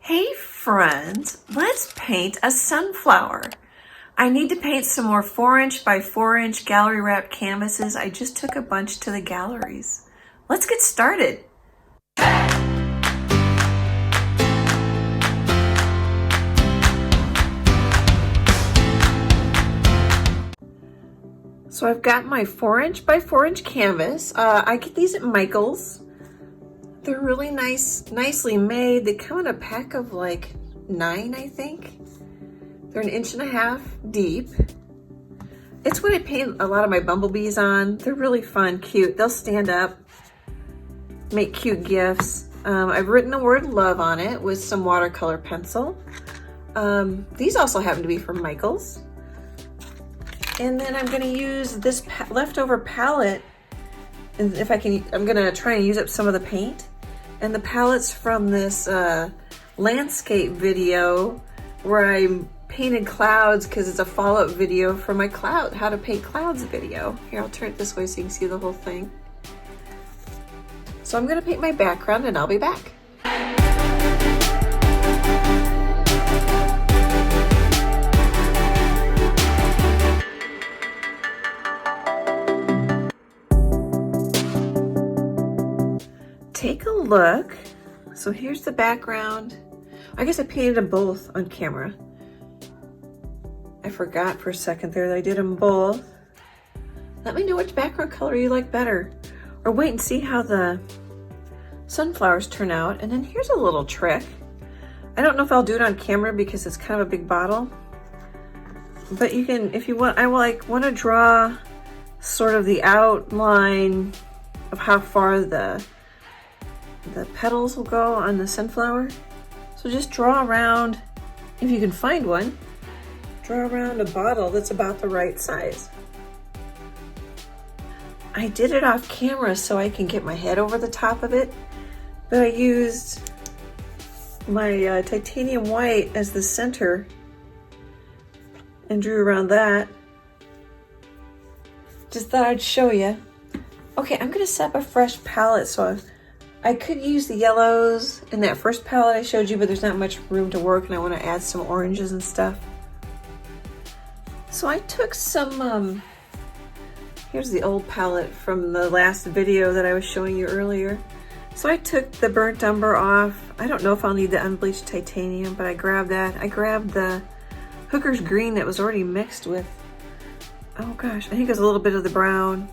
Hey friends, let's paint a sunflower. I need to paint some more 4" by 4" gallery wrapped canvases. I just took a bunch to the galleries. Let's get started. So I've got my 4" by 4" canvas. I get these at Michael's. They're really nicely made. They come in a pack of like 9, I think. They're 1.5 inches deep. It's what I paint a lot of my bumblebees on. They're really fun, cute. They'll stand up, make cute gifts. I've written the word love on it with some watercolor pencil. These also happen to be from Michael's. And then I'm gonna use this leftover palette, and if I can, I'm gonna try and use up some of the paint. And the palette's from this landscape video where I painted clouds because it's a follow-up video for my how to paint clouds video. Here, I'll turn it this way so you can see the whole thing. So I'm gonna paint my background and I'll be back. Take a look. So here's the background. I guess I painted them both on camera. I forgot for a second there that I did them both. Let me know which background color you like better, or wait and see how the sunflowers turn out. And then here's a little trick. I don't know if I'll do it on camera because it's kind of a big bottle, but you can, if you want, I want to draw sort of the outline of how far the petals will go on the sunflower. So just draw around, if you can find one, draw around a bottle that's about the right size. I did it off camera so I can get my head over the top of it, but I used my titanium white as the center and drew around that. Just thought I'd show you. Okay, I'm gonna set up a fresh palette, so I could use the yellows in that first palette I showed you, but there's not much room to work and I want to add some oranges and stuff. So I took some, here's the old palette from the last video that I was showing you earlier. So I took the burnt umber off. I don't know if I'll need the unbleached titanium, but I grabbed that. I grabbed the Hooker's green that was already mixed with, oh gosh, I think it was a little bit of the brown.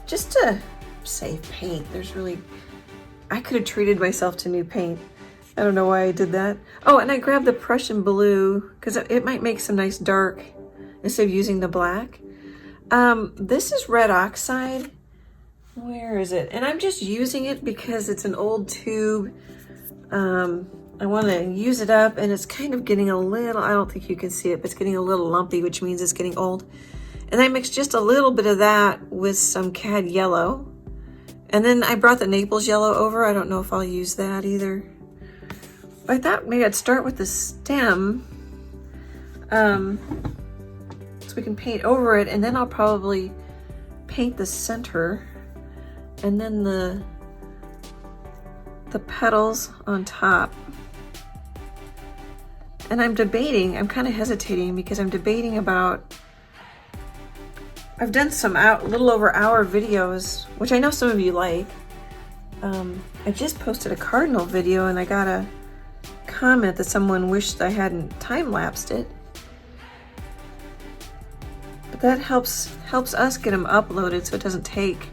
Just to save paint. I could have treated myself to new paint. I don't know why I did that. Oh, and I grabbed the Prussian blue because it might make some nice dark instead of using the black. This is red oxide. Where is it? And I'm just using it because it's an old tube. I want to use it up, and it's kind of getting a little, I don't think you can see it, but it's getting a little lumpy, which means it's getting old. And I mixed just a little bit of that with some cad yellow. And then I brought the Naples yellow over. I don't know if I'll use that either. I thought maybe I'd start with the stem, so we can paint over it, and then I'll probably paint the center, and then the petals on top. And I'm kind of hesitating because I'm debating about, I've done some little over hour videos, which I know some of you like. I just posted a cardinal video and I got a comment that someone wished I hadn't time-lapsed it. But that helps us get them uploaded so it doesn't take,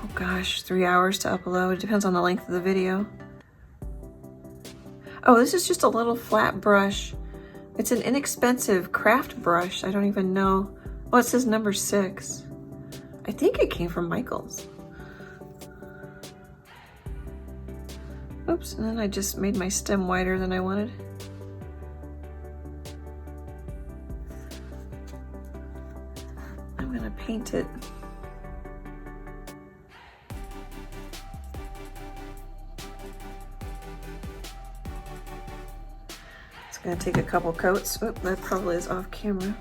oh gosh, 3 hours to upload. It depends on the length of the video. Oh, this is just a little flat brush. It's an inexpensive craft brush. I don't even know. Oh, it says number 6. I think it came from Michael's. Oops, and then I just made my stem wider than I wanted. I'm gonna paint it. It's gonna take a couple coats. Oh, that probably is off camera.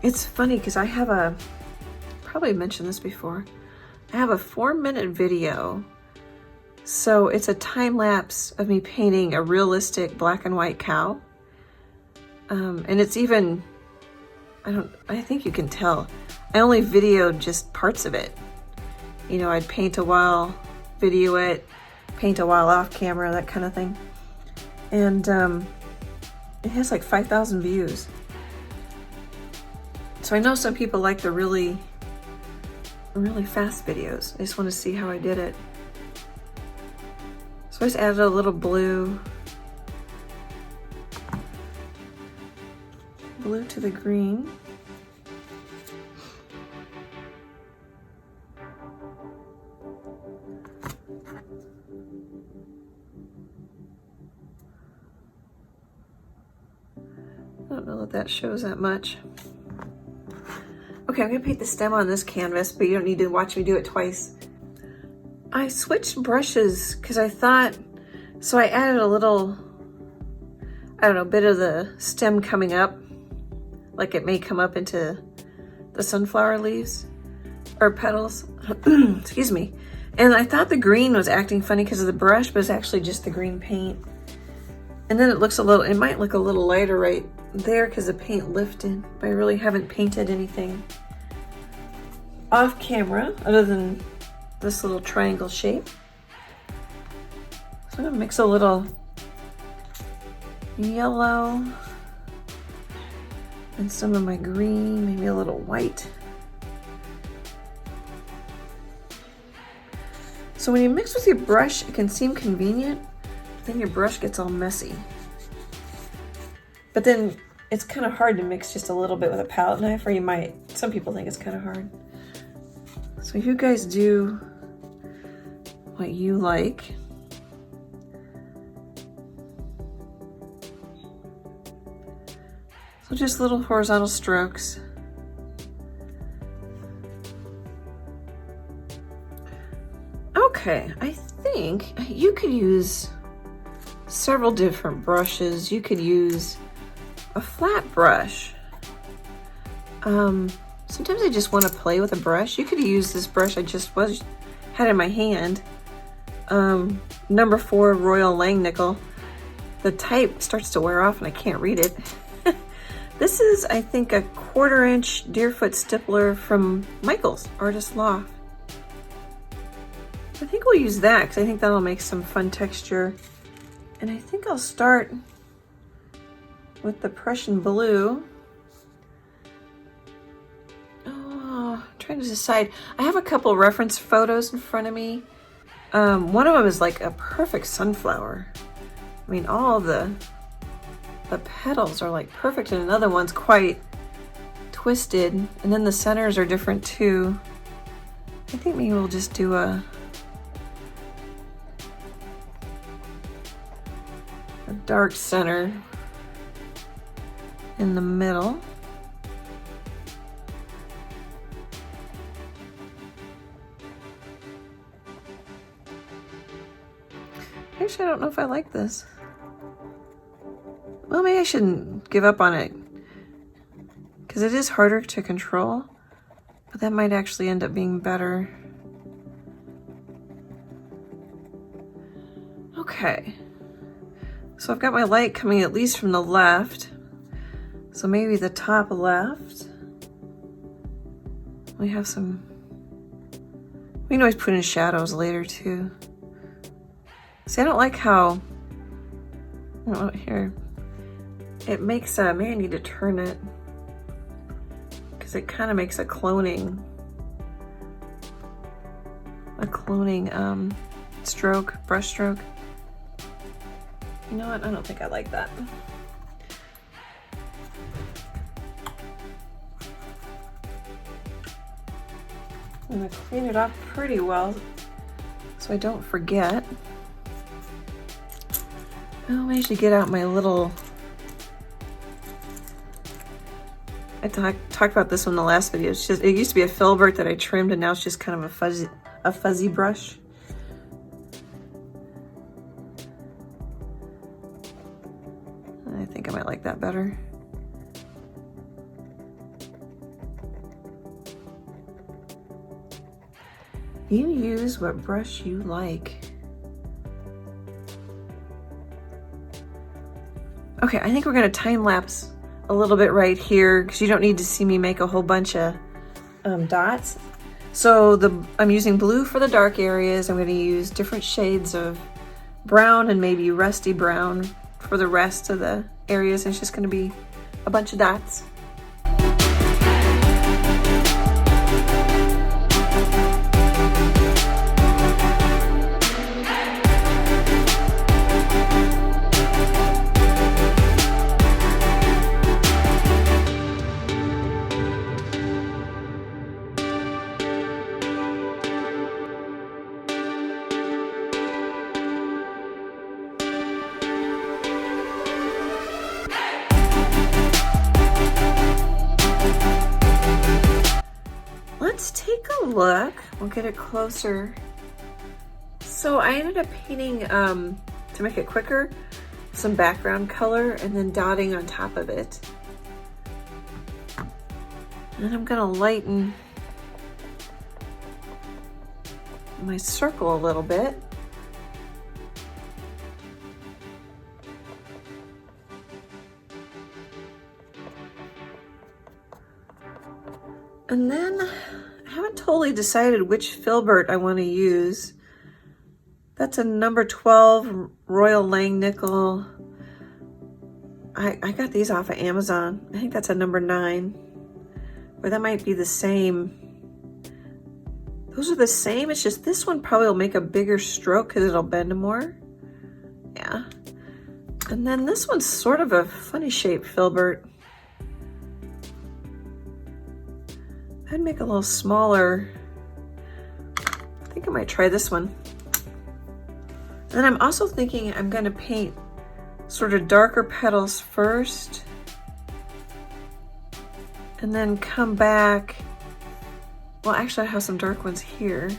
It's funny because I have probably mentioned this before. I have a 4-minute video. So it's a time lapse of me painting a realistic black and white cow. And it's even, I think you can tell. I only videoed just parts of it. You know, I'd paint a while, video it, paint a while off camera, that kind of thing. And it has like 5,000 views. So I know some people like the really fast videos. I just want to see how I did it. So I just added a little blue to the green. I don't know that that shows that much. Okay, I'm gonna paint the stem on this canvas, but you don't need to watch me do it twice. I switched brushes because I thought, so I added a little, I don't know, bit of the stem coming up, like it may come up into the sunflower leaves or petals, excuse me. And I thought the green was acting funny because of the brush, but it's actually just the green paint. And then it looks it might look a little lighter right there because the paint lifted, but I really haven't painted anything off camera other than this little triangle shape. So I'm gonna mix a little yellow and some of my green, maybe a little white. So when you mix with your brush, it can seem convenient, but then your brush gets all messy. But then it's kind of hard to mix just a little bit with a palette knife, or some people think it's kind of hard. So if you guys do what you like, so just little horizontal strokes. Okay, I think you could use several different brushes. You could use a flat brush. Sometimes I just want to play with a brush. You could use this brush I just had in my hand. Number 4 Royal Langnickel. The type starts to wear off and I can't read it. This is, I think, a 1/4 inch Deerfoot stippler from Michael's Artist Loft. I think we'll use that because I think that'll make some fun texture. And I think I'll start with the Prussian blue. Oh, I'm trying to decide. I have a couple reference photos in front of me. One of them is like a perfect sunflower. I mean, all the petals are like perfect, and another one's quite twisted, and then the centers are different too. I think maybe we'll just do a dark center in the middle. Actually, I don't know if I like this. Well, maybe I shouldn't give up on it because it is harder to control, but that might actually end up being better. Okay, so I've got my light coming at least from the left, so maybe the top left. We have some, we can always put in shadows later too. See, I don't like how, I don't know, here, it makes, maybe I need to turn it, because it kind of makes a cloning stroke, brush stroke. You know what, I don't think I like that. I'm gonna clean it up pretty well so I don't forget. Oh, I should get out my little, I talked about this one in the last video. It's just, it used to be a filbert that I trimmed, and now it's just kind of a fuzzy brush. I think I might like that better. You use what brush you like. Okay, I think we're gonna time lapse a little bit right here because you don't need to see me make a whole bunch of dots. So I'm using blue for the dark areas. I'm gonna use different shades of brown and maybe rusty brown for the rest of the areas. And it's just gonna be a bunch of dots. Let's take a look. We'll get it closer. So I ended up painting, to make it quicker, some background color and then dotting on top of it. And then I'm gonna lighten my circle a little bit. And then I haven't totally decided which filbert I want to use. That's a number 12 Royal Langnickel. I got these off of Amazon. I think that's a number 9. Or that might be the same. Those are the same. It's just this one probably will make a bigger stroke because it'll bend more. Yeah. And then this one's sort of a funny shaped filbert. I'd make a little smaller. I think I might try this one. And then I'm also thinking I'm gonna paint sort of darker petals first and then come back. Well, actually I have some dark ones here.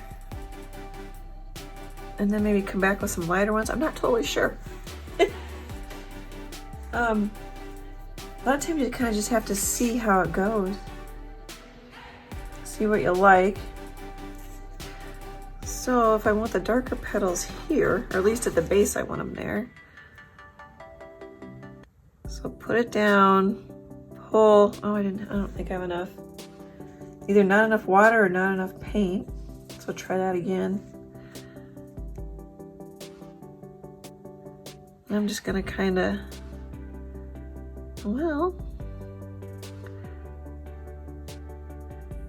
And then maybe come back with some lighter ones. I'm not totally sure. A lot of times you kind of just have to see how it goes. See what you like. So if I want the darker petals here, or at least at the base I want them there. So put it down, pull. Oh, I don't think I have enough. Either not enough water or not enough paint. So try that again. And I'm just gonna kind of, well,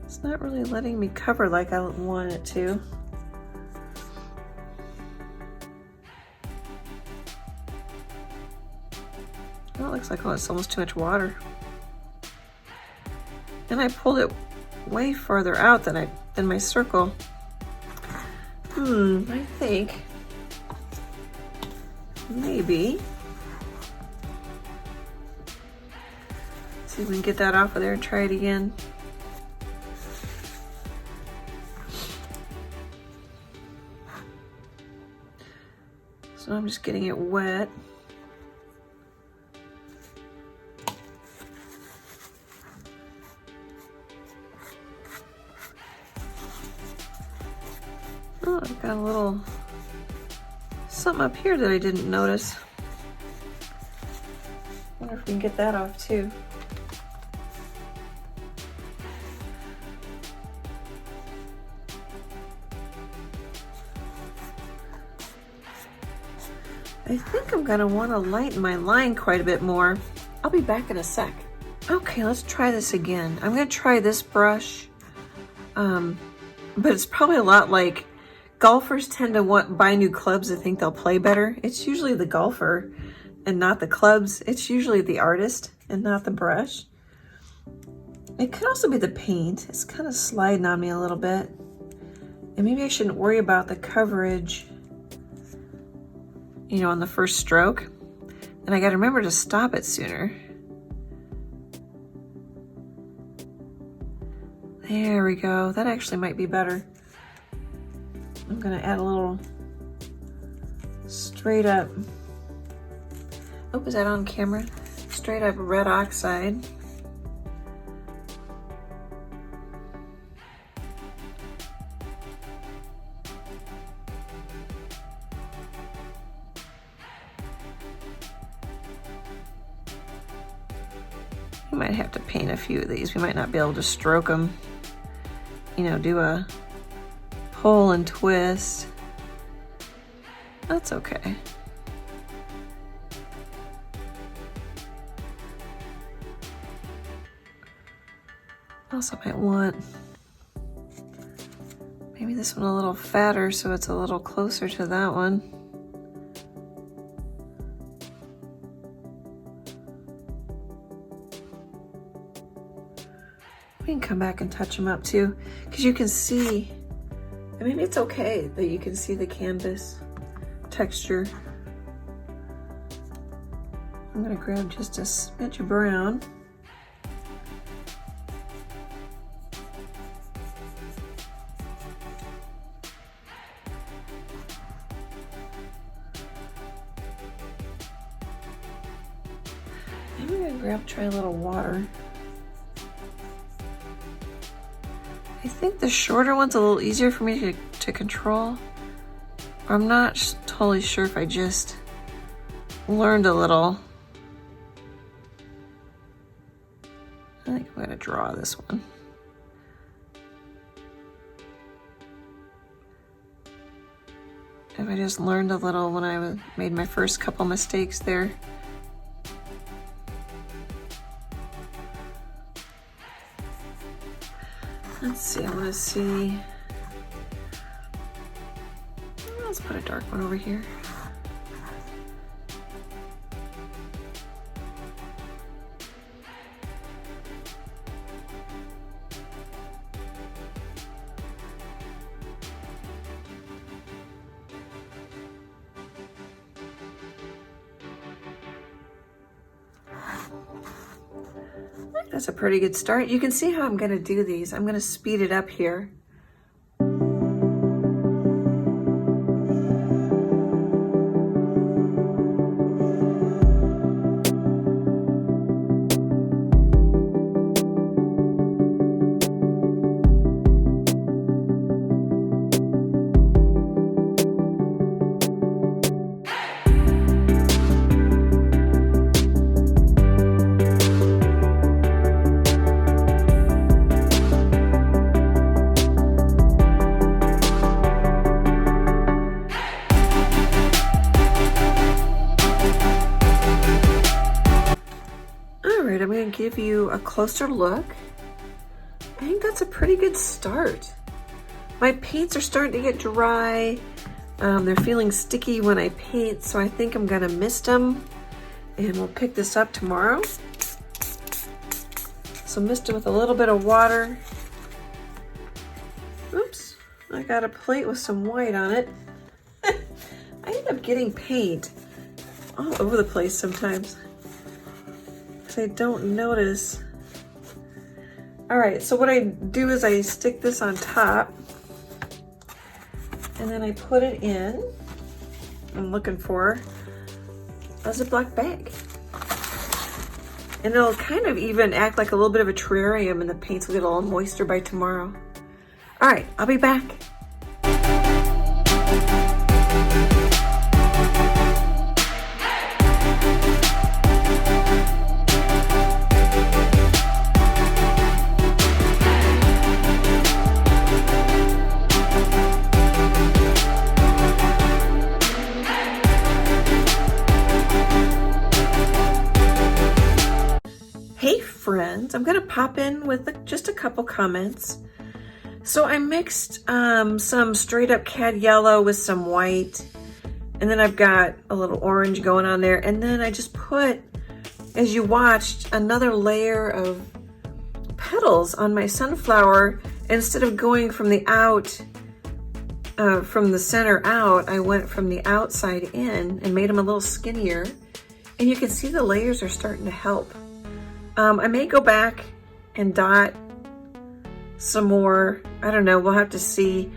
it's not really letting me cover like I want it to. Well, it looks like, oh, it's almost too much water. And I pulled it way farther out than my circle. I think maybe. See if we can get that off of there and try it again. So I'm just getting it wet. Oh, I've got a little something up here that I didn't notice. Wonder if we can get that off too. I think I'm gonna want to lighten my line quite a bit more. I'll be back in a sec. Okay, let's try this again. I'm gonna try this brush, but it's probably a lot like golfers tend to buy new clubs to think they'll play better. It's usually the golfer and not the clubs. It's usually the artist and not the brush. It could also be the paint. It's kind of sliding on me a little bit. And maybe I shouldn't worry about the coverage, you know, on the first stroke. And I gotta remember to stop it sooner. There we go. That actually might be better. I'm gonna add a little straight up, oh, is that on camera? Straight up red oxide. We might have to paint a few of these. We might not be able to stroke them, you know, do a pull and twist. That's okay. Also might want maybe this one a little fatter so it's a little closer to that one. We can come back and touch them up too, because you can see, I mean, it's okay that you can see the canvas texture. I'm gonna grab just a smidge of brown. Maybe I'm gonna try a little water. I think the shorter one's a little easier for me to control. I'm not totally sure if I just learned a little. I think I'm gonna draw this one. If I just learned a little when I made my first couple mistakes there. Let's see, I want to see. Let's put a dark one over here. That's a pretty good start. You can see how I'm going to do these. I'm going to speed it up here. I'm going to give you a closer look. I think that's a pretty good start. My paints are starting to get dry. They're feeling sticky when I paint, so I think I'm going to mist them, and we'll pick this up tomorrow. So mist it with a little bit of water. Oops, I got a plate with some white on it. I end up getting paint all over the place sometimes. I don't notice. All right, so what I do is I stick this on top and then I put it in. I'm looking for a Ziploc bag. And it'll kind of even act like a little bit of a terrarium, and the paints will get a little moister by tomorrow. All right, I'll be back. Friends, I'm gonna pop in with just a couple comments. So I mixed some straight up cad yellow with some white, and then I've got a little orange going on there, and then I just put, as you watched, another layer of petals on my sunflower. Instead of going from the from the center out, I went from the outside in and made them a little skinnier, and you can see the layers are starting to help. I may go back and dot some more. I don't know, we'll have to see.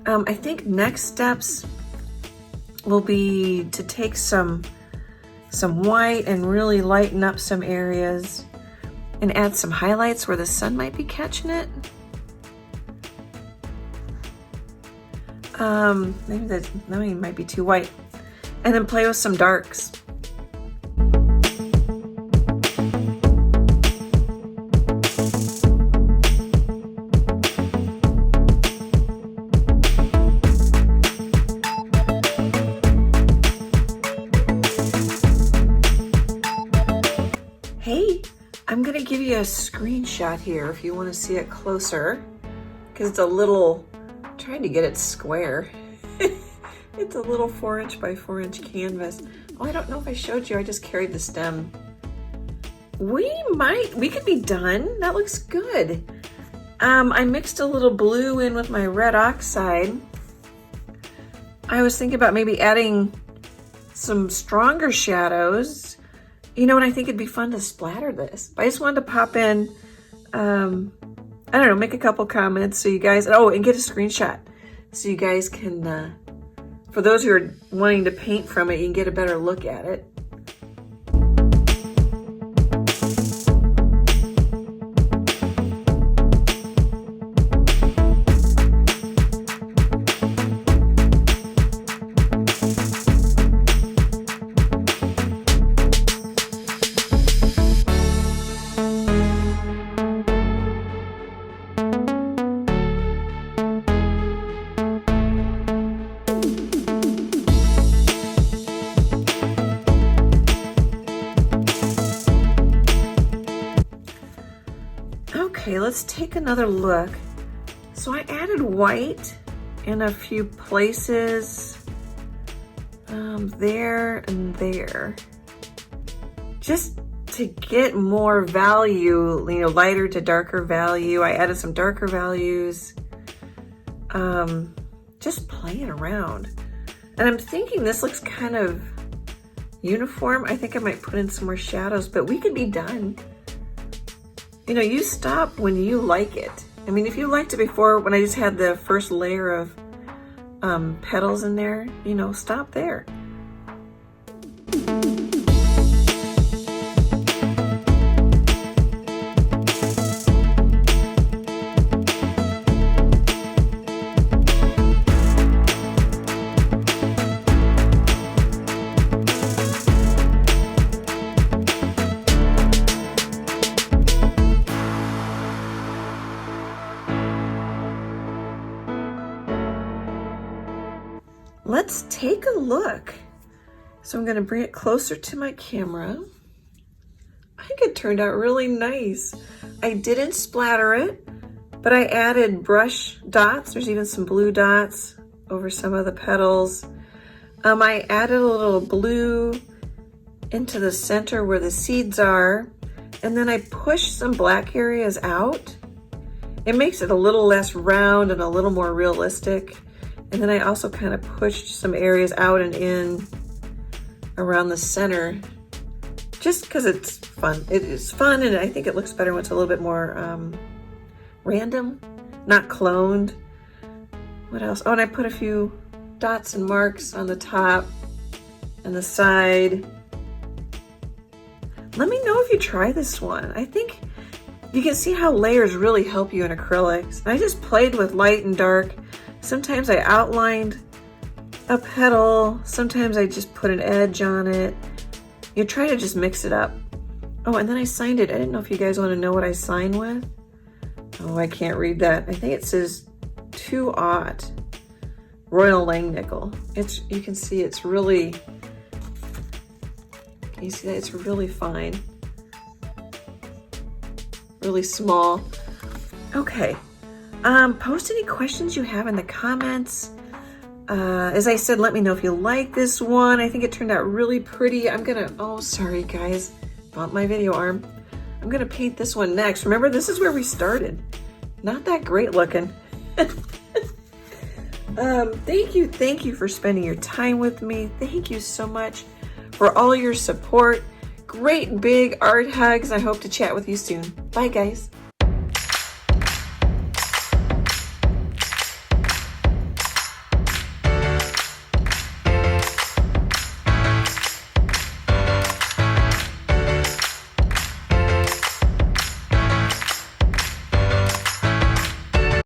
I think next steps will be to take some white and really lighten up some areas and add some highlights where the sun might be catching it. Maybe that might be too white. And then play with some darks. I'm gonna give you a screenshot here if you want to see it closer, because it's a little, I'm trying to get it square. It's a little 4" by 4" canvas. Oh, I don't know if I showed you, I just carried the stem. We could be done. That looks good. I mixed a little blue in with my red oxide. I was thinking about maybe adding some stronger shadows. You know what, I think it'd be fun to splatter this. But I just wanted to pop in, I don't know, make a couple comments so you guys, oh, and get a screenshot so you guys can, for those who are wanting to paint from it, you can get a better look at it. Okay, let's take another look. So I added white in a few places, there and there, just to get more value, you know, lighter to darker value. I added some darker values, just playing around. And I'm thinking this looks kind of uniform. I think I might put in some more shadows, but we could be done. You know, you stop when you like it. I mean, if you liked it before when I just had the first layer of petals in there, you know, stop there. Let's take a look. So I'm gonna bring it closer to my camera. I think it turned out really nice. I didn't splatter it, but I added brush dots. There's even some blue dots over some of the petals. I added a little blue into the center where the seeds are, and then I pushed some black areas out. It makes it a little less round and a little more realistic. And then I also kind of pushed some areas out and in around the center, just because it's fun. It is fun, and I think it looks better when it's a little bit more random, not cloned. What else? Oh, and I put a few dots and marks on the top and the side. Let me know if you try this one. I think you can see how layers really help you in acrylics. And I just played with light and dark. Sometimes I outlined a petal, sometimes I just put an edge on it. You try to just mix it up. Oh, and then I signed it. I didn't know if you guys want to know what I signed with. Oh, I can't read that. I think it says 2-aught Royal Langnickel. You can see it's really, can you see that? It's really fine. Really small. Okay. Post any questions you have in the comments. As I said, let me know if you like this one. I think it turned out really pretty. Oh, sorry guys, bumped my video arm. I'm gonna paint this one next. Remember, this is where we started. Not that great looking. Thank you for spending your time with me. Thank you so much for all your support. Great big art hugs. I hope to chat with you soon. Bye guys.